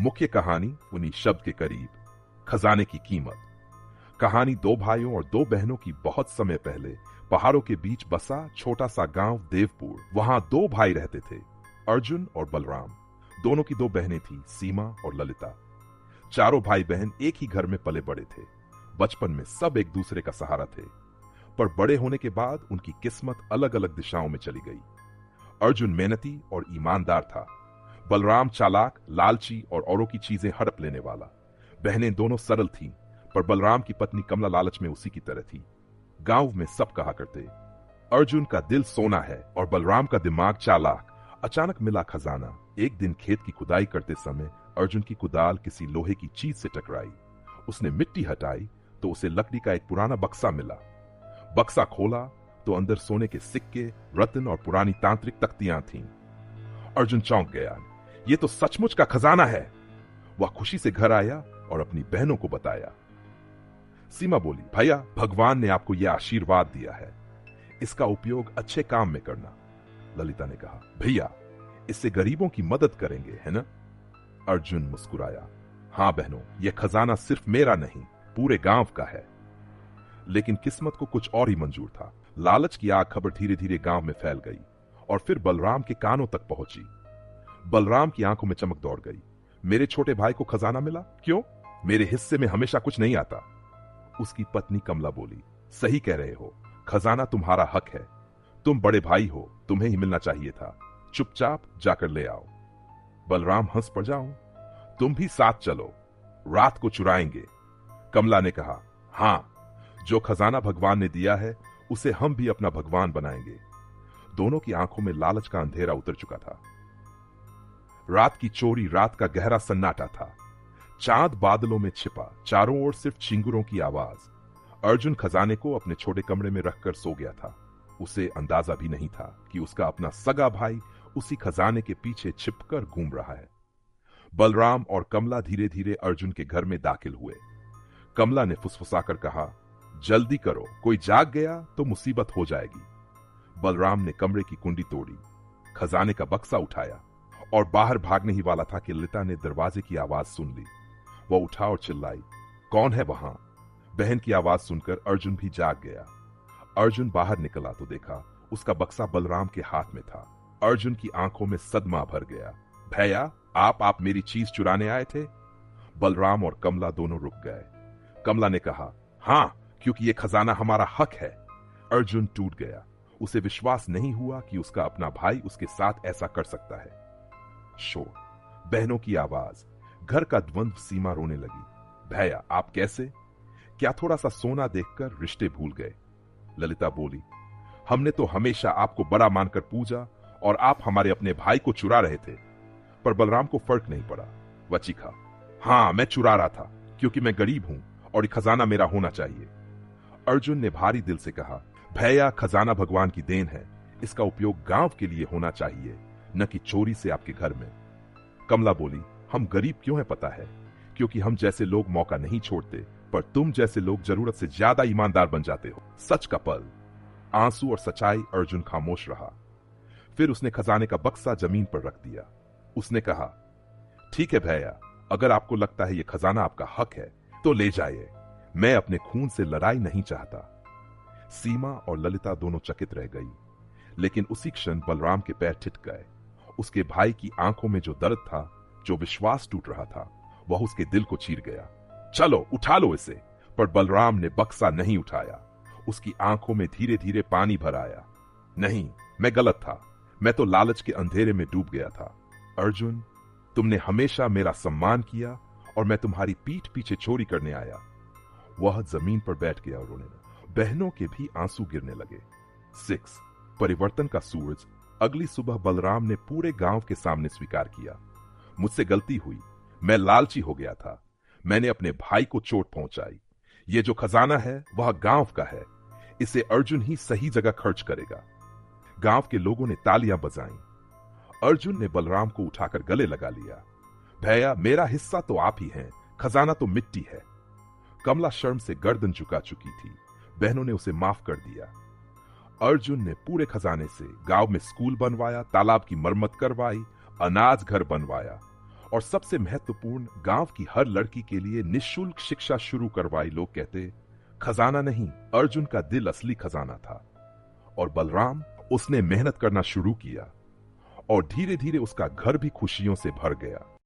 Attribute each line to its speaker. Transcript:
Speaker 1: मुख्य कहानी उन्हीं शब्द के करीब, खजाने की कीमत। कहानी दो भाइयों और दो बहनों की बहुत समय पहले पहाड़ों के बीच बसा छोटा सा गांव देवपुर। वहां दो भाई रहते थे, अर्जुन और बलराम। दोनों की दो बहनें थी, सीमा और ललिता। चारों भाई बहन एक ही घर में पले बड़े थे। बचपन में सब एक दूसरे का सहारा थे, पर बड़े होने के बाद उनकी किस्मत अलग अलग दिशाओं में चली गई। अर्जुन मेहनती और ईमानदार था, बलराम चालाक, लालची और औरों की चीजें हड़प लेने वाला। बहनें दोनों सरल थीं, पर बलराम की पत्नी कमला लालच में उसी की तरह थी। गांव में सब कहा करते, अर्जुन का दिल सोना है और बलराम का दिमाग चालाक। अचानक मिला खजाना। एक दिन खेत की खुदाई करते समय अर्जुन की कुदाल किसी लोहे की चीज से टकराई। उसने मिट्टी हटाई तो उसे लकड़ी का एक पुराना बक्सा मिला। बक्सा खोला तो अंदर सोने के सिक्के, रत्न और पुरानी तांत्रिक तख्तियां थीं। अर्जुन चौंक गया, ये तो सचमुच का खजाना है। वह खुशी से घर आया और अपनी बहनों को बताया। सीमा बोली, भैया, भगवान ने आपको यह आशीर्वाद दिया है, इसका उपयोग अच्छे काम में करना। ललिता ने कहा, भैया, इससे गरीबों की मदद करेंगे, है ना? अर्जुन मुस्कुराया, हां बहनों, यह खजाना सिर्फ मेरा नहीं, पूरे गांव का है। लेकिन किस्मत को कुछ और ही मंजूर था। लालच की आग खबर धीरे धीरे गांव में फैल गई और फिर बलराम के कानों तक पहुंची। बलराम की आंखों में चमक दौड़ गई। मेरे छोटे भाई को खजाना मिला? क्यों? मेरे हिस्से में हमेशा कुछ नहीं आता। उसकी पत्नी कमला बोली, सही कह रहे हो, खजाना तुम्हारा हक है। तुम बड़े भाई हो, तुम्हें ही मिलना चाहिए था। चुपचाप जाकर ले आओ। बलराम हंस पड़, जाऊं? तुम भी साथ चलो, रात को चुराएंगे। कमला ने कहा, हां, जो खजाना भगवान ने दिया है उसे हम भी अपना भगवान बनाएंगे। दोनों की आंखों में लालच का अंधेरा उतर चुका था। रात की चोरी, रात का गहरा सन्नाटा था। चांद बादलों में छिपा, चारों ओर सिर्फ चिंगुरों की आवाज। अर्जुन खजाने को अपने छोटे कमरे में रखकर सो गया था। उसे अंदाजा भी नहीं था कि उसका अपना सगा भाई उसी खजाने के पीछे छिपकर घूम रहा है। बलराम और कमला धीरे धीरे अर्जुन के घर में दाखिल हुए। कमला ने फुसफुसाकर कहा, जल्दी करो, कोई जाग गया तो मुसीबत हो जाएगी। बलराम ने कमरे की कुंडी तोड़ी, खजाने का बक्सा उठाया और बाहर भागने ही वाला था कि ललिता ने दरवाजे की आवाज सुन ली। वह उठा और चिल्लाई, कौन है वहां? बहन की आवाज सुनकर अर्जुन भी जाग गया। अर्जुन बाहर निकला तो देखा उसका बक्सा बलराम के हाथ में था। अर्जुन की आंखों में सदमा भर गया। भैया, आप मेरी चीज चुराने आए थे? बलराम और कमला दोनों रुक गए। कमला ने कहा, हां, क्योंकि यह खजाना हमारा हक है। अर्जुन टूट गया। उसे विश्वास नहीं हुआ कि उसका अपना भाई उसके साथ ऐसा कर सकता है। शोर, बहनों की आवाज, घर का द्वंद्व। सीमा रोने लगी, भैया, आप कैसे? क्या थोड़ा सा सोना देखकर रिश्ते भूल गए? ललिता बोली, हमने तो हमेशा आपको बड़ा मानकर पूजा और आप हमारे अपने भाई को चुरा रहे थे। पर बलराम को फर्क नहीं पड़ा। वह चीखा, हां, मैं चुरा रहा था क्योंकि मैं गरीब हूं और ये खजाना मेरा होना चाहिए। अर्जुन ने भारी दिल से कहा, भैया, खजाना भगवान की देन है, इसका उपयोग गांव के लिए होना चाहिए, न कि चोरी से आपके घर में। कमला बोली, हम गरीब क्यों है पता है? क्योंकि हम जैसे लोग मौका नहीं छोड़ते, पर तुम जैसे लोग जरूरत से ज्यादा ईमानदार बन जाते हो। सच का पल, आंसू और सच्चाई। अर्जुन खामोश रहा। फिर उसने खजाने का बक्सा जमीन पर रख दिया। उसने कहा, ठीक है भैया, अगर आपको लगता है यह खजाना आपका हक है तो ले जाइए। मैं अपने खून से लड़ाई नहीं चाहता। सीमा और ललिता दोनों चकित रह गई। लेकिन उसी क्षण बलराम के पैर ठिठ गए। उसके भाई की आंखों में जो दर्द था, जो विश्वास टूट रहा था, वह उसके दिल को चीर गया। चलो, उठा लो इसे। पर बलराम ने बक्सा नहीं उठाया। उसकी आंखों में धीरे धीरे पानी भर आया। नहीं, मैं गलत था। मैं तो लालच के अंधेरे में डूब गया था। अर्जुन, तुमने हमेशा मेरा सम्मान किया और मैं तुम्हारी पीठ पीछे चोरी करने आया। वह जमीन पर बैठ गया और रोने लगा। बहनों के भी आंसू गिरने लगे। 6 परिवर्तन का सूरज। अगली सुबह बलराम ने पूरे गांव के सामने स्वीकार किया, मुझसे गलती हुई, मैं लालची हो गया था। मैंने अपने भाई को चोट पहुंचाई। ये जो खजाना है वह गांव का है, इसे अर्जुन ही सही जगह खर्च करेगा। गांव के लोगों ने तालियां बजाईं। अर्जुन ने बलराम को उठाकर गले लगा लिया। भैया, मेरा हिस्सा तो आप ही हैं, खजाना तो मिट्टी है। कमला शर्म से गर्दन झुका चुकी थी। बहनों ने उसे माफ कर दिया। अर्जुन ने पूरे खजाने से गांव में स्कूल बनवाया, तालाब की मरम्मत करवाई, अनाज घर बनवाया और सबसे महत्वपूर्ण, गांव की हर लड़की के लिए निःशुल्क शिक्षा शुरू करवाई। लोग कहते, खजाना नहीं, अर्जुन का दिल असली खजाना था। और बलराम, उसने मेहनत करना शुरू किया और धीरे धीरे उसका घर भी खुशियों से भर गया।